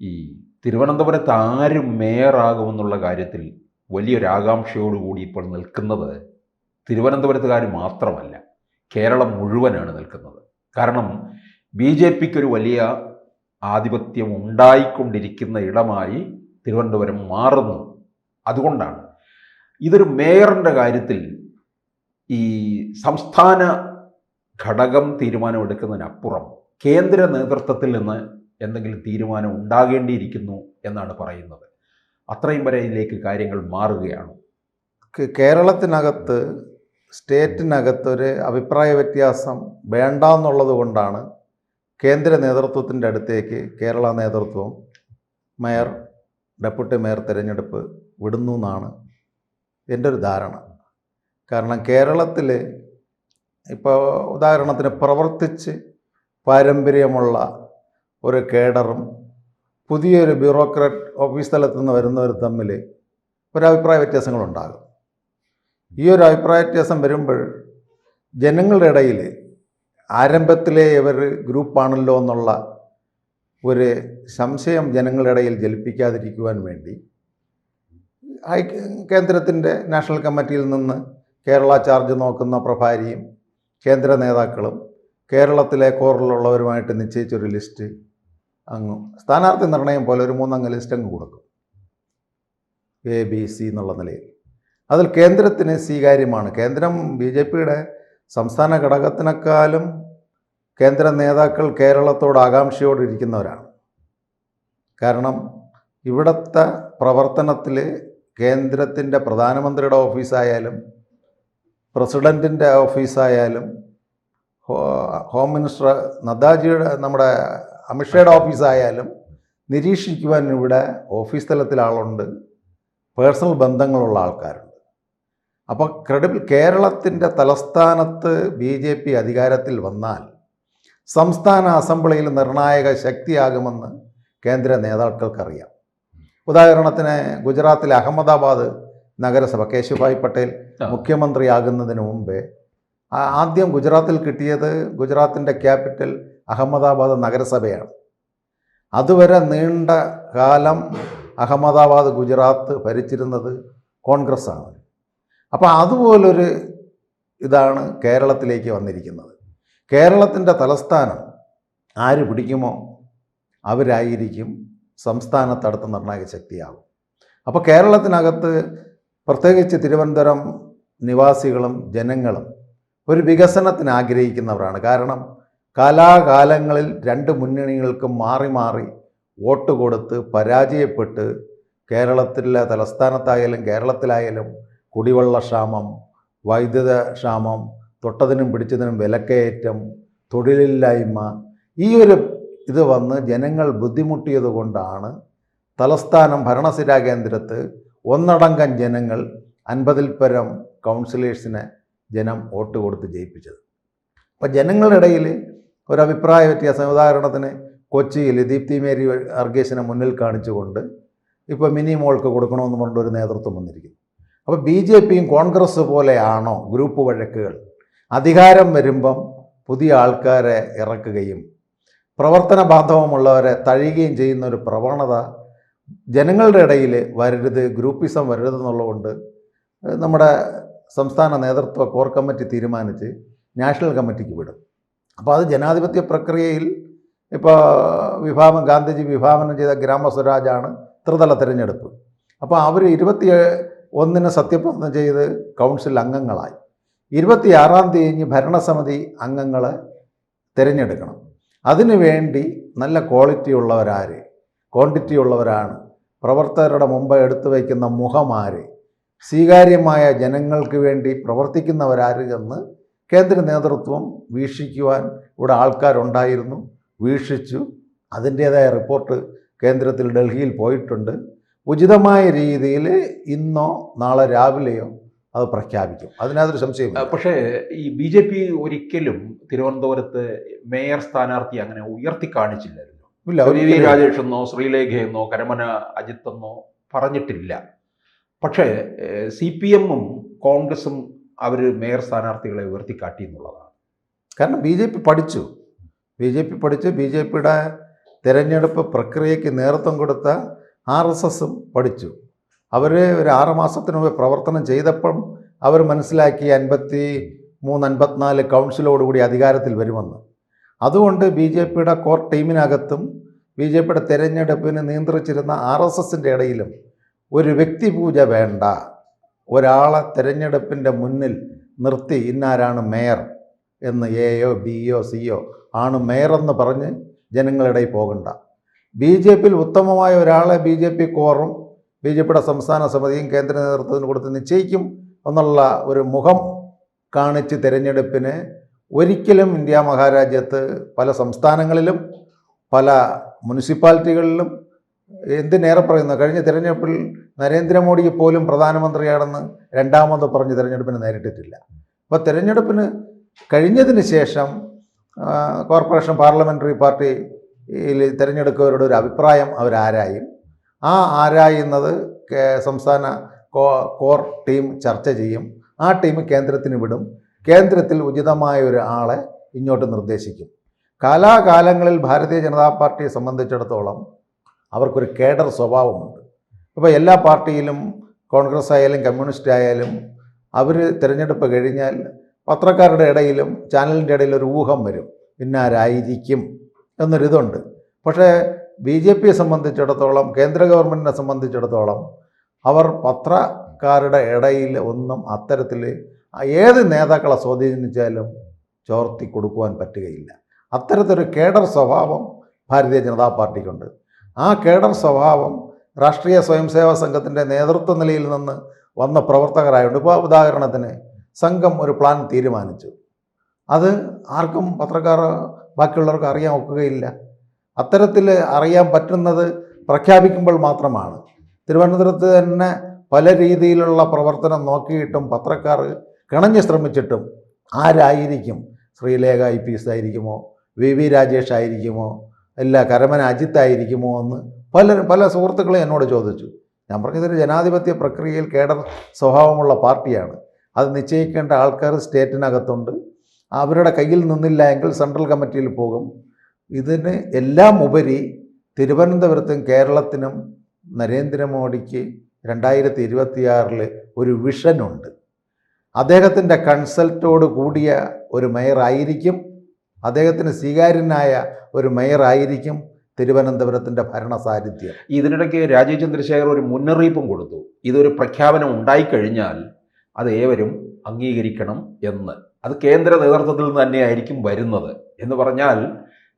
ഈ തിരുവനന്തപുരത്ത് ആര് മേയറാകുമെന്നുള്ള കാര്യത്തിൽ വലിയൊരാകാംക്ഷയോടുകൂടി ഇപ്പോൾ നിൽക്കുന്നത് തിരുവനന്തപുരത്തുകാർ മാത്രമല്ല, കേരളം മുഴുവനാണ് നിൽക്കുന്നത്. കാരണം ബി ജെ പിക്കൊരു വലിയ ആധിപത്യം ഉണ്ടായിക്കൊണ്ടിരിക്കുന്ന ഇടമായി തിരുവനന്തപുരം മാറുന്നു. അതുകൊണ്ടാണ് ഇതൊരു മേയറിൻ്റെ കാര്യത്തിൽ ഈ സംസ്ഥാന ഘടകം തീരുമാനമെടുക്കുന്നതിനപ്പുറം കേന്ദ്ര നേതൃത്വത്തിൽ നിന്ന് എന്തെങ്കിലും തീരുമാനം ഉണ്ടാകേണ്ടിയിരിക്കുന്നു എന്നാണ് പറയുന്നത്. അത്രയും വരെ ഇതിലേക്ക് കാര്യങ്ങൾ മാറുകയാണ്. കേരളത്തിനകത്ത് സ്റ്റേറ്റിനകത്തൊരു അഭിപ്രായ വ്യത്യാസം വേണ്ട എന്നുള്ളത് കൊണ്ടാണ് കേന്ദ്ര നേതൃത്വത്തിൻ്റെ അടുത്തേക്ക് കേരള നേതൃത്വം മേയർ, ഡെപ്യൂട്ടി മേയർ തിരഞ്ഞെടുപ്പ് വിടുന്നു എന്നാണ് എൻ്റെ ഒരു ധാരണ. കാരണം കേരളത്തിൽ ഇപ്പോൾ ഉദാഹരണത്തിന് പ്രവർത്തിച്ച് പാരമ്പര്യമുള്ള ഒരു കേഡറും പുതിയൊരു ബ്യൂറോക്രാറ്റ് ഓഫീസ് തലത്തിൽ നിന്ന് വരുന്നവർ തമ്മിൽ ഒരഭിപ്രായ വ്യത്യാസങ്ങളുണ്ടാകും. ഈ ഒരു അഭിപ്രായ വ്യത്യാസം വരുമ്പോൾ ജനങ്ങളുടെ ഇടയിൽ ആരംഭത്തിലെ ഇവർ ഗ്രൂപ്പാണല്ലോ എന്നുള്ള ഒരു സംശയം ജനങ്ങളുടെ ഇടയിൽ ജലിപ്പിക്കാതിരിക്കുവാൻ വേണ്ടി കേന്ദ്രത്തിൻ്റെ നാഷണൽ കമ്മിറ്റിയിൽ നിന്ന് കേരള ചാർജ് നോക്കുന്ന പ്രഭാരിയും കേന്ദ്ര നേതാക്കളും കേരളത്തിലെ കോറിലുള്ളവരുമായിട്ട് നിശ്ചയിച്ചൊരു ലിസ്റ്റ് അങ്ങ് സ്ഥാനാർത്ഥി നിർണയം പോലെ ഒരു 3 അംഗ ലിസ്റ്റ് അങ്ങ് കൊടുക്കും, ABC എന്നുള്ള നിലയിൽ. അതിൽ കേന്ദ്രത്തിന് സ്വീകാര്യമാണ്. കേന്ദ്രം BJPയുടെ സംസ്ഥാന ഘടകത്തിനേക്കാളും കേന്ദ്ര നേതാക്കൾ കേരളത്തോട് ആകാംക്ഷയോടെ ഇരിക്കുന്നവരാണ്. കാരണം ഇവിടുത്തെ പ്രവർത്തനത്തിൽ കേന്ദ്രത്തിൻ്റെ പ്രധാനമന്ത്രിയുടെ ഓഫീസായാലും പ്രസിഡൻറ്റിൻ്റെ ഓഫീസായാലും ഹോം മിനിസ്റ്റർ നദ്ദാജിയുടെ നമ്മുടെ അമിത്ഷായുടെ ഓഫീസായാലും നിരീക്ഷിക്കുവാൻ ഇവിടെ ഓഫീസ് തലത്തിൽ ആളുണ്ട്, പേഴ്സണൽ ബന്ധങ്ങളുള്ള ആൾക്കാരുണ്ട്. അപ്പോൾ കേരളത്തിൻ്റെ തലസ്ഥാനത്ത് BJP അധികാരത്തിൽ വന്നാൽ സംസ്ഥാന അസംബ്ലിയിൽ നിർണായക ശക്തിയാകുമെന്ന് കേന്ദ്ര നേതാക്കൾക്കറിയാം. ഉദാഹരണത്തിന് ഗുജറാത്തിലെ അഹമ്മദാബാദ് നഗരസഭ കേശുഭായ് പട്ടേൽ മുഖ്യമന്ത്രിയാകുന്നതിന് മുമ്പേ ആദ്യം ഗുജറാത്തിൽ കിട്ടിയത് ഗുജറാത്തിൻ്റെ ക്യാപിറ്റൽ അഹമ്മദാബാദ് നഗരസഭയാണ്. അതുവരെ നീണ്ട കാലം അഹമ്മദാബാദ് ഗുജറാത്ത് ഭരിച്ചിരുന്നത് കോൺഗ്രസ്സാണ്. അപ്പോൾ അതുപോലൊരു ഇതാണ് കേരളത്തിലേക്ക് വന്നിരിക്കുന്നത്. കേരളത്തിൻ്റെ തലസ്ഥാനം ആര് പിടിക്കുമോ അവരായിരിക്കും സംസ്ഥാനത്ത് അടുത്ത നിർണായക ശക്തിയാകും. അപ്പോൾ കേരളത്തിനകത്ത് പ്രത്യേകിച്ച് തിരുവനന്തപുരം നിവാസികളും ജനങ്ങളും ഒരു വികസനത്തിന് ആഗ്രഹിക്കുന്നവരാണ്. കാരണം കാലാകാലങ്ങളിൽ 2 മുന്നണികൾക്കും മാറി മാറി വോട്ട് കൊടുത്ത് പരാജയപ്പെട്ട് കേരളത്തിലെ തലസ്ഥാനത്തായാലും കേരളത്തിലായാലും കുടിവെള്ളക്ഷാമം, വൈദ്യുത ക്ഷാമം, തൊട്ടതിനും പിടിച്ചതിനും വിലക്കയറ്റം, തൊഴിലില്ലായ്മ, ഈ ഒരു ഇത് വന്ന് ജനങ്ങൾ ബുദ്ധിമുട്ടിയത് കൊണ്ടാണ് തലസ്ഥാനം ഭരണസിരാ കേന്ദ്രത്ത് ഒന്നടങ്കം ജനങ്ങൾ 50-ൽ പരം കൗൺസിലേഴ്സിനെ ജനം വോട്ട് കൊടുത്ത് ജയിപ്പിച്ചത്. അപ്പോൾ ജനങ്ങളുടെ ഇടയിൽ ഒരഭിപ്രായ വ്യത്യാസം, ഉദാഹരണത്തിന് കൊച്ചിയിൽ ദീപ്തി മേരി വർഗീസിനെ മുന്നിൽ കാണിച്ചുകൊണ്ട് ഇപ്പോൾ മിനി മോൾക്ക് കൊടുക്കണമെന്ന് പറഞ്ഞിട്ട് ഒരു നേതൃത്വം വന്നിരിക്കുന്നു. അപ്പോൾ BJPയും കോൺഗ്രസ് പോലെയാണോ ഗ്രൂപ്പ് വഴക്കുകൾ? അധികാരം വരുമ്പം പുതിയ ആൾക്കാരെ ഇറക്കുകയും പ്രവർത്തന ബാന്ധവമുള്ളവരെ തഴിയുകയും ചെയ്യുന്ന ഒരു പ്രവണത ജനങ്ങളുടെ ഇടയിൽ വരരുത്, ഗ്രൂപ്പിസം വരരുതെന്നുള്ളതുകൊണ്ട് നമ്മുടെ സംസ്ഥാന നേതൃത്വ കോർ കമ്മിറ്റി തീരുമാനിച്ച് നാഷണൽ കമ്മിറ്റിക്ക് വിടും. അപ്പോൾ അത് ജനാധിപത്യ പ്രക്രിയയിൽ ഇപ്പോൾ ഗാന്ധിജി വിഭാവനം ചെയ്ത ഗ്രാമസ്വരാജാണ് ത്രിതല തിരഞ്ഞെടുപ്പ്. അപ്പോൾ അവർ 21-ന് സത്യപ്രതിജ്ഞ ചെയ്ത് കൗൺസിൽ അംഗങ്ങളായി. 26-ാം തീയതി ഭരണസമിതി അംഗങ്ങളെ തിരഞ്ഞെടുക്കണം. അതിനു വേണ്ടി നല്ല ക്വാണ്ടിറ്റി ഉള്ളവരാണ്, പ്രവർത്തകരുടെ മുമ്പ് എടുത്തു വയ്ക്കുന്ന മുഖമാര്, സ്വീകാര്യമായ ജനങ്ങൾക്ക് വേണ്ടി പ്രവർത്തിക്കുന്നവരാര് എന്ന് കേന്ദ്ര നേതൃത്വം വീക്ഷിക്കുവാൻ ഇവിടെ ആൾക്കാരുണ്ടായിരുന്നു, വീക്ഷിച്ചു. അതിൻ്റേതായ റിപ്പോർട്ട് കേന്ദ്രത്തിൽ ഡൽഹിയിൽ പോയിട്ടുണ്ട്. ഉചിതമായ രീതിയിൽ ഇന്നോ നാളെ രാവിലെയോ അത് പ്രഖ്യാപിക്കും, അതിനകത്തൊരു സംശയം. പക്ഷേ ഈ BJP ഒരിക്കലും തിരുവനന്തപുരത്ത് മേയർ സ്ഥാനാർത്ഥി അങ്ങനെ ഉയർത്തി കാണിച്ചില്ലായിരുന്നു. VV രാജേഷ് എന്നോ ശ്രീലേഖയെന്നോ കരമന അജിത്തെന്നോ പറഞ്ഞിട്ടില്ല. പക്ഷേ CPM-ഉം കോൺഗ്രസും അവർ മേയർ സ്ഥാനാർത്ഥികളെ ഉയർത്തിക്കാട്ടി എന്നുള്ളതാണ്. കാരണം BJP പഠിച്ച് BJPയുടെ തിരഞ്ഞെടുപ്പ് പ്രക്രിയയ്ക്ക് നേതൃത്വം കൊടുത്ത RSSും പഠിച്ചു. അവർ ഒരു 6 മാസത്തിന് മുമ്പ് പ്രവർത്തനം ചെയ്തപ്പം അവർ മനസ്സിലാക്കി 53-54 കൗൺസിലോടുകൂടി അധികാരത്തിൽ വരുമെന്ന്. അതുകൊണ്ട് BJPയുടെ കോർ ടീമിനകത്തും BJPയുടെ തിരഞ്ഞെടുപ്പിന് നിയന്ത്രിച്ചിരുന്ന RSSൻ്റെ ഇടയിലും ഒരു വ്യക്തിപൂജ വേണ്ട, ഒരാളെ തിരഞ്ഞെടുപ്പിൻ്റെ മുന്നിൽ നിർത്തി ഇന്നാരാണ് മേയർ എന്ന് എയോ ബിയോ സിയോ ആണ് മേയറെന്ന് പറഞ്ഞ് ജനങ്ങളുടെ പോകണ്ട. BJPയിൽ ഉത്തമമായ ഒരാളെ BJP കോറും BJPയുടെ സംസ്ഥാന സമിതിയും കേന്ദ്ര നേതൃത്വത്തിന് കൊടുത്ത് നിശ്ചയിക്കും എന്നുള്ള ഒരു മുഖം കാണിച്ച് തിരഞ്ഞെടുപ്പിന് ഒരിക്കലും ഇന്ത്യ മഹാരാജ്യത്ത് പല സംസ്ഥാനങ്ങളിലും പല മുനിസിപ്പാലിറ്റികളിലും എന്തിനേറെ പറയുന്നു, കഴിഞ്ഞ തിരഞ്ഞെടുപ്പിൽ നരേന്ദ്രമോദിക്ക് പോലും പ്രധാനമന്ത്രിയാണെന്ന് രണ്ടാമത് പറഞ്ഞ് തിരഞ്ഞെടുപ്പിന് നേരിട്ടിട്ടില്ല. അപ്പോൾ തിരഞ്ഞെടുപ്പിന് കഴിഞ്ഞതിന് ശേഷം കോർപ്പറേഷൻ പാർലമെൻ്ററി പാർട്ടിയിൽ തിരഞ്ഞെടുക്കുന്നവരുടെ ഒരു അഭിപ്രായം അവരാരായും. ആ ആരായുന്നത് സംസ്ഥാന കോർ ടീം ചർച്ച ചെയ്യും. ആ ടീം കേന്ദ്രത്തിന് വിടും. കേന്ദ്രത്തിൽ ഉചിതമായ ഒരു ആളെ ഇങ്ങോട്ട് നിർദ്ദേശിക്കും. കാലാകാലങ്ങളിൽ ഭാരതീയ ജനതാ പാർട്ടിയെ സംബന്ധിച്ചിടത്തോളം അവർക്കൊരു കേഡർ സ്വഭാവമുണ്ട്. ഇപ്പോൾ എല്ലാ പാർട്ടിയിലും കോൺഗ്രസ് ആയാലും കമ്മ്യൂണിസ്റ്റ് ആയാലും അവർ തിരഞ്ഞെടുപ്പ് കഴിഞ്ഞാൽ പത്രക്കാരുടെ ഇടയിലും ചാനലിൻ്റെ ഇടയിൽ ഒരു ഊഹം വരും, ഇന്നാരായിരിക്കും എന്നൊരിതുണ്ട്. പക്ഷേ BJPയെ സംബന്ധിച്ചിടത്തോളം, കേന്ദ്ര ഗവൺമെൻറ്റിനെ സംബന്ധിച്ചിടത്തോളം അവർ പത്രക്കാരുടെ ഇടയിൽ ഒന്നും അത്തരത്തിൽ ഏത് നേതാക്കളെ സ്വാധീനിച്ചാലും ചോർത്തി കൊടുക്കുവാൻ പറ്റുകയില്ല. അത്തരത്തിലൊരു കേഡർ സ്വഭാവം ഭാരതീയ ജനതാ പാർട്ടിക്കുണ്ട്. ആ കേഡർ സ്വഭാവം രാഷ്ട്രീയ സ്വയംസേവാ സംഘത്തിൻ്റെ നേതൃത്വ നിലയിൽ നിന്ന് വന്ന പ്രവർത്തകരായുണ്ട്. ഇപ്പോൾ ഉദാഹരണത്തിന് സംഘം ഒരു പ്ലാൻ തീരുമാനിച്ചു, അത് ആർക്കും പത്രക്കാർ ബാക്കിയുള്ളവർക്ക് അറിയാൻ ഒക്കുകയില്ല. അത്തരത്തിൽ അറിയാൻ പറ്റുന്നത് പ്രഖ്യാപിക്കുമ്പോൾ മാത്രമാണ്. തിരുവനന്തപുരത്ത് തന്നെ പല രീതിയിലുള്ള പ്രവർത്തനം നോക്കിയിട്ടും പത്രക്കാർ കിണഞ്ഞ് ശ്രമിച്ചിട്ടും ആരായിരിക്കും, ശ്രീലേഖ IPS ആയിരിക്കുമോ, VV രാജേഷ് ആയിരിക്കുമോ, അല്ല കരമന അജിത്ത് ആയിരിക്കുമോ എന്ന് പല സുഹൃത്തുക്കളും എന്നോട് ചോദിച്ചു. ഞാൻ പറഞ്ഞതൊരു ജനാധിപത്യ പ്രക്രിയയിൽ കേഡർ സ്വഭാവമുള്ള പാർട്ടിയാണ്. അത് നിശ്ചയിക്കേണ്ട ആൾക്കാർ സ്റ്റേറ്റിനകത്തുണ്ട്. അവരുടെ കയ്യിൽ നിന്നില്ല എങ്കിൽ സെൻട്രൽ കമ്മിറ്റിയിൽ പോകും. ഇതിന് എല്ലാം ഉപരി തിരുവനന്തപുരത്തും കേരളത്തിനും നരേന്ദ്രമോദിക്ക് 2026 ഒരു വിഷനുണ്ട്. അദ്ദേഹത്തിൻ്റെ കൺസൾട്ടോട് കൂടിയ ഒരു മേയറായിരിക്കും, അദ്ദേഹത്തിന് സ്വീകാര്യനായ ഒരു മേയറായിരിക്കും തിരുവനന്തപുരത്തിൻ്റെ ഭരണസാരഥ്യം. ഇതിനിടയ്ക്ക് രാജീവ് ചന്ദ്രശേഖർ ഒരു മുന്നറിയിപ്പും കൊടുത്തു, ഇതൊരു പ്രഖ്യാപനം ഉണ്ടായിക്കഴിഞ്ഞാൽ അത് ഏവരും അംഗീകരിക്കണം എന്ന്. അത് കേന്ദ്ര നേതൃത്വത്തിൽ നിന്ന് തന്നെയായിരിക്കും വരുന്നത് എന്ന് പറഞ്ഞാൽ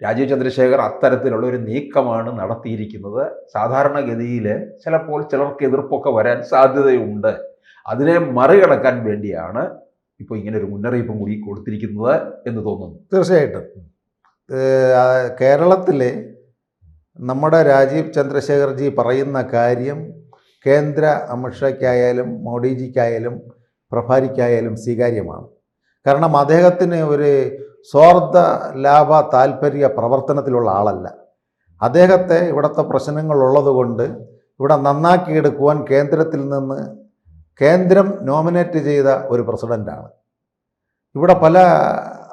രാജീവ് ചന്ദ്രശേഖർ അത്തരത്തിലുള്ള ഒരു നീക്കമാണ് നടത്തിയിരിക്കുന്നത്. സാധാരണഗതിയിൽ ചിലപ്പോൾ ചിലർക്ക് എതിർപ്പൊക്കെ വരാൻ സാധ്യതയുണ്ട്. അതിനെ മറികടക്കാൻ വേണ്ടിയാണ് ഇപ്പോൾ ഇങ്ങനെ ഒരു മുന്നറിയിപ്പും കൂടി കൊടുത്തിരിക്കുന്നത് എന്ന് തോന്നുന്നു. തീർച്ചയായിട്ടും കേരളത്തിലെ നമ്മുടെ രാജീവ് ചന്ദ്രശേഖർജി പറയുന്ന കാര്യം കേന്ദ്ര അമിത്ഷായ്ക്കായാലും മോഡിജിക്കായാലും പ്രഭാരിക്കായാലും സ്വീകാര്യമാണ്. കാരണം അദ്ദേഹത്തിന് ഒരു സ്വാർത്ഥ ലാഭ താൽപ്പര്യ പ്രവർത്തനത്തിലുള്ള ആളല്ല. അദ്ദേഹത്തെ ഇവിടുത്തെ പ്രശ്നങ്ങളുള്ളതുകൊണ്ട് ഇവിടെ നന്നാക്കിയെടുക്കുവാൻ കേന്ദ്രത്തിൽ നിന്ന് കേന്ദ്രം നോമിനേറ്റ് ചെയ്ത ഒരു പ്രസിഡൻ്റാണ്. ഇവിടെ പല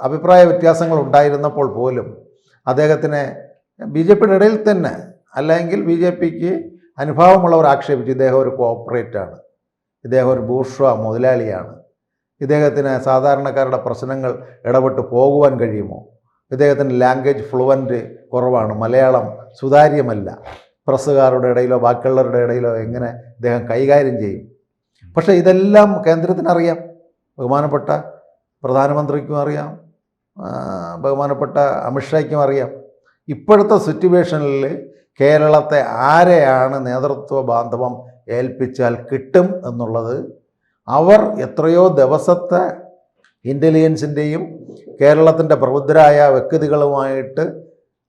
അഭിപ്രായ വ്യത്യാസങ്ങൾ ഉണ്ടായിരുന്നപ്പോൾ പോലും അദ്ദേഹത്തിനെ BJPയുടെ ഇടയിൽ തന്നെ, അല്ലെങ്കിൽ BJPക്ക് അനുഭാവമുള്ളവർ ആക്ഷേപിച്ചു, ഇദ്ദേഹം ഒരു കോർപ്പറേറ്റാണ്, ഇദ്ദേഹം ഒരു ബൂർഷ്വാ മുതലാളിയാണ്, ഇദ്ദേഹത്തിന് സാധാരണക്കാരുടെ പ്രശ്നങ്ങൾ ഇടപെട്ട് പോകുവാൻ കഴിയുമോ, ഇദ്ദേഹത്തിന് ലാംഗ്വേജ് ഫ്ലുവൻ്റ് കുറവാണ്, മലയാളം സുതാര്യമല്ല, പ്രസ്സുകാരുടെ ഇടയിലോ ബാക്കിയുള്ളവരുടെ ഇടയിലോ എങ്ങനെ ഇദ്ദേഹം കൈകാര്യം ചെയ്യും. പക്ഷേ ഇതെല്ലാം കേന്ദ്രത്തിനറിയാം, ബഹുമാനപ്പെട്ട പ്രധാനമന്ത്രിക്കും അറിയാം, ബഹുമാനപ്പെട്ട അമിത്ഷായ്ക്കും അറിയാം. ഇപ്പോഴത്തെ സിറ്റുവേഷനിൽ കേരളത്തെ ആരെയാണ് നേതൃത്വ ബാന്ധവം ഏൽപ്പിച്ചാൽ കിട്ടും എന്നുള്ളത് അവർ എത്രയോ ദിവസത്തെ ഇൻ്റലിജൻസിൻ്റെയും കേരളത്തിൻ്റെ പ്രബുദ്ധരായ വ്യക്തികളുമായിട്ട്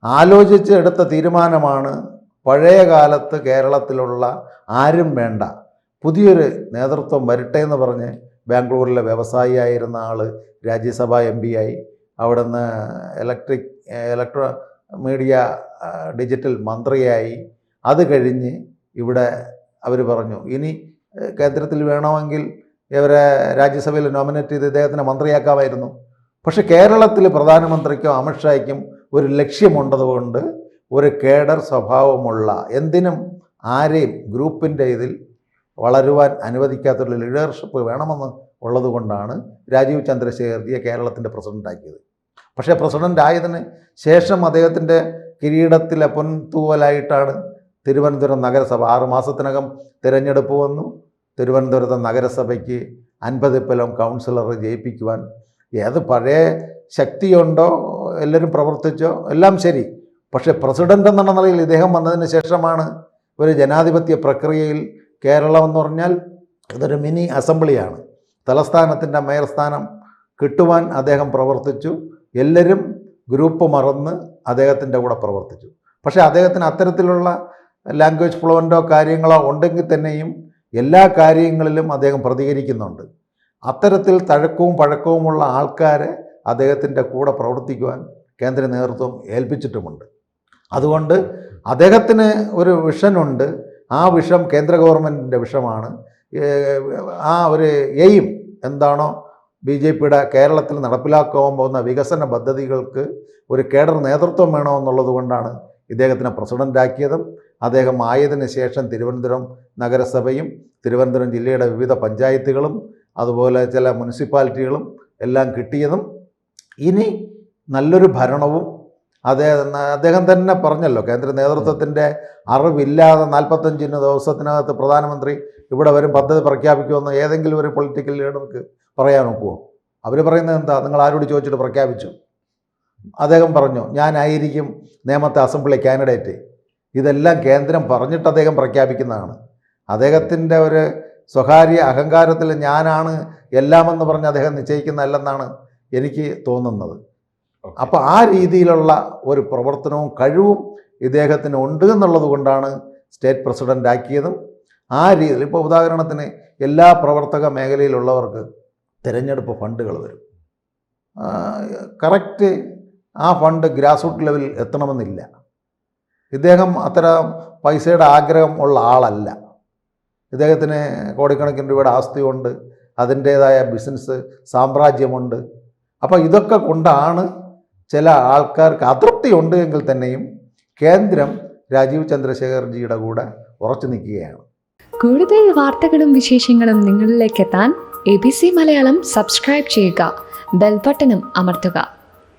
ആലോചിച്ച് എടുത്ത തീരുമാനമാണ്. പഴയ കാലത്ത് കേരളത്തിലുള്ള ആരും വേണ്ട, പുതിയൊരു നേതൃത്വം വരട്ടെ എന്ന് പറഞ്ഞ് ബാംഗ്ലൂരിലെ വ്യവസായിയായിരുന്ന ആൾ രാജ്യസഭാ MP ആയി, അവിടുന്ന് ഇലക്ട്രോ മീഡിയ ഡിജിറ്റൽ മന്ത്രിയായി. അത് കഴിഞ്ഞ് ഇവിടെ അവർ പറഞ്ഞു ഇനി കേന്ദ്രത്തിൽ വേണമെങ്കിൽ ഇവരെ രാജ്യസഭയിൽ നോമിനേറ്റ് ചെയ്ത് ഇദ്ദേഹത്തിനെ മന്ത്രിയാക്കാമായിരുന്നു. പക്ഷെ കേരളത്തിൽ പ്രധാനമന്ത്രിക്കും അമിത്ഷായ്ക്കും ഒരു ലക്ഷ്യമുണ്ടതുകൊണ്ട് ഒരു കേഡർ സ്വഭാവമുള്ള, എന്തിനും ആരെയും ഗ്രൂപ്പിൻ്റെ ഇതിൽ വളരുവാൻ അനുവദിക്കാത്തൊരു ലീഡർഷിപ്പ് വേണമെന്ന് ഉള്ളതുകൊണ്ടാണ് രാജീവ് ചന്ദ്രശേഖർജിയെ കേരളത്തിൻ്റെ പ്രസിഡൻ്റാക്കിയത്. പക്ഷേ പ്രസിഡൻ്റ് ആയതിന് ശേഷം അദ്ദേഹത്തിൻ്റെ കിരീടത്തിലെ പൊൻതൂവലായിട്ടാണ് തിരുവനന്തപുരം നഗരസഭ. 6 മാസത്തിനകം തിരഞ്ഞെടുപ്പ് വന്നു. തിരുവനന്തപുരത്തെ നഗരസഭയ്ക്ക് 50 കൗൺസിലർ ജയിപ്പിക്കുവാൻ ഏത് പഴയ ശക്തിയുണ്ടോ, എല്ലാവരും പ്രവർത്തിച്ചോ, എല്ലാം ശരി. പക്ഷേ പ്രസിഡൻ്റ് എന്നുള്ള നിലയിൽ ഇദ്ദേഹം വന്നതിന് ശേഷമാണ് ഒരു ജനാധിപത്യ പ്രക്രിയയിൽ കേരളം എന്ന് പറഞ്ഞാൽ ഇതൊരു മിനി അസംബ്ലിയാണ്. തലസ്ഥാനത്തിൻ്റെ മേയർ സ്ഥാനം കിട്ടുവാൻ അദ്ദേഹം പ്രവർത്തിച്ചു. എല്ലാവരും ഗ്രൂപ്പ് മറന്ന് അദ്ദേഹത്തിൻ്റെ കൂടെ പ്രവർത്തിച്ചു. പക്ഷേ അദ്ദേഹത്തിന് അത്തരത്തിലുള്ള ലാംഗ്വേജ് ഫ്ലുവൻ്റോ കാര്യങ്ങളോ ഉണ്ടെങ്കിൽ തന്നെയും എല്ലാ കാര്യങ്ങളിലും അദ്ദേഹം പ്രതികരിക്കുന്നുണ്ട്. അത്തരത്തിൽ തഴക്കവും പഴക്കവുമുള്ള ആൾക്കാരെ അദ്ദേഹത്തിൻ്റെ കൂടെ പ്രവർത്തിക്കുവാൻ കേന്ദ്ര നേതൃത്വം ഏൽപ്പിച്ചിട്ടുമുണ്ട്. അതുകൊണ്ട് അദ്ദേഹത്തിന് ഒരു വിഷനുണ്ട്. ആ വിഷം കേന്ദ്ര ഗവൺമെൻറ്റിൻ്റെ വിഷമാണ്. ആ ഒരു എയിം എന്താണോ BJPയുടെ കേരളത്തിൽ നടപ്പിലാക്കാൻ പോകുന്ന വികസന പദ്ധതികൾക്ക് ഒരു കേഡർ നേതൃത്വം വേണമെന്നുള്ളത് കൊണ്ടാണ് ഇദ്ദേഹത്തിനെ പ്രസിഡൻ്റാക്കിയതും. അദ്ദേഹം ആയതിനു ശേഷം തിരുവനന്തപുരം നഗരസഭയും തിരുവനന്തപുരം ജില്ലയുടെ വിവിധ പഞ്ചായത്തുകളും അതുപോലെ ചില മുനിസിപ്പാലിറ്റികളും എല്ലാം കിട്ടിയതും ഇനി നല്ലൊരു ഭരണവും അദ്ദേഹം തന്നെ പറഞ്ഞല്ലോ, കേന്ദ്ര നേതൃത്വത്തിൻ്റെ അറിവില്ലാതെ 45 ദിവസത്തിനകത്ത് പ്രധാനമന്ത്രി ഇവിടെ വരും പദ്ധതി പ്രഖ്യാപിക്കുമെന്ന് ഏതെങ്കിലും ഒരു പൊളിറ്റിക്കൽ ലീഡർക്ക് പറയാൻ നോക്കുമോ? അവർ പറയുന്നത് എന്താ? നിങ്ങൾ ആരോട് ചോദിച്ചിട്ട് പ്രഖ്യാപിച്ചു? അദ്ദേഹം പറഞ്ഞു ഞാനായിരിക്കും നേമത്തെ അസംബ്ലി കാൻഡിഡേറ്റ്. ഇതെല്ലാം കേന്ദ്രം പറഞ്ഞിട്ട് അദ്ദേഹം പ്രഖ്യാപിക്കുന്നതാണ്. അദ്ദേഹത്തിൻ്റെ ഒരു സ്വകാര്യ അഹങ്കാരത്തിൽ ഞാനാണ് എല്ലാമെന്ന് പറഞ്ഞ് അദ്ദേഹം നിശ്ചയിക്കുന്നതല്ലെന്നാണ് എനിക്ക് തോന്നുന്നത്. അപ്പോൾ ആ രീതിയിലുള്ള ഒരു പ്രവർത്തനവും കഴിവും ഇദ്ദേഹത്തിന് ഉണ്ട് എന്നുള്ളത് കൊണ്ടാണ് സ്റ്റേറ്റ് പ്രസിഡൻ്റ് ആക്കിയതും. ആ രീതിയിൽ ഇപ്പോൾ ഉദാഹരണത്തിന് എല്ലാ പ്രവർത്തക മേഖലയിലുള്ളവർക്ക് തിരഞ്ഞെടുപ്പ് ഫണ്ടുകൾ വരും. കറക്റ്റ് ആ ഫണ്ട് ഗ്രാസ് റൂട്ട് ലെവലിൽ എത്തണമെന്നില്ല. ഇദ്ദേഹം അത്തരം പൈസയുടെ ആഗ്രഹം ഉള്ള ആളല്ല. ഇദ്ദേഹത്തിന് കോടിക്കണക്കിന് രൂപയുടെ ആസ്തിയുണ്ട്, അതിൻ്റേതായ ബിസിനസ് സാമ്രാജ്യമുണ്ട്. അപ്പോൾ ഇതൊക്കെ കൊണ്ടാണ് ചില ആൾക്കാർക്ക് അതൃപ്തി ഉണ്ട് എങ്കിൽ തന്നെയും കേന്ദ്രം രാജീവ് ചന്ദ്രശേഖർജിയുടെ കൂടെ ഉറച്ചു നിൽക്കുകയാണ്. കൂടുതൽ വാർത്തകളും വിശേഷങ്ങളും നിങ്ങളിലേക്ക് എത്താൻ ABC മലയാളം സബ്സ്ക്രൈബ് ചെയ്യുക, ബെൽ ബട്ടണും അമർത്തുക.